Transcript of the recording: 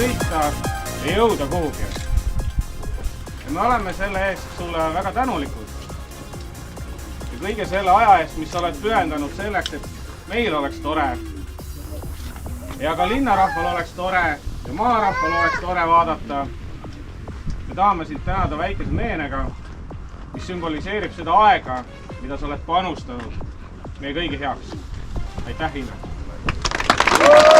sõita ja jõuda kuhugi. Ja me oleme selle eest sulle väga tänulikud. Ja kõige selle aja eest, mis sa oled pühendanud selleks, et meil oleks tore. Ja ka linnarahval oleks tore ja maarahval oleks tore vaadata. Me tahame sind tänada väikese meenega, mis sümboliseerib seda aega, mida sa oled panustanud meie kõigi heaks. Aitäh, Hiina!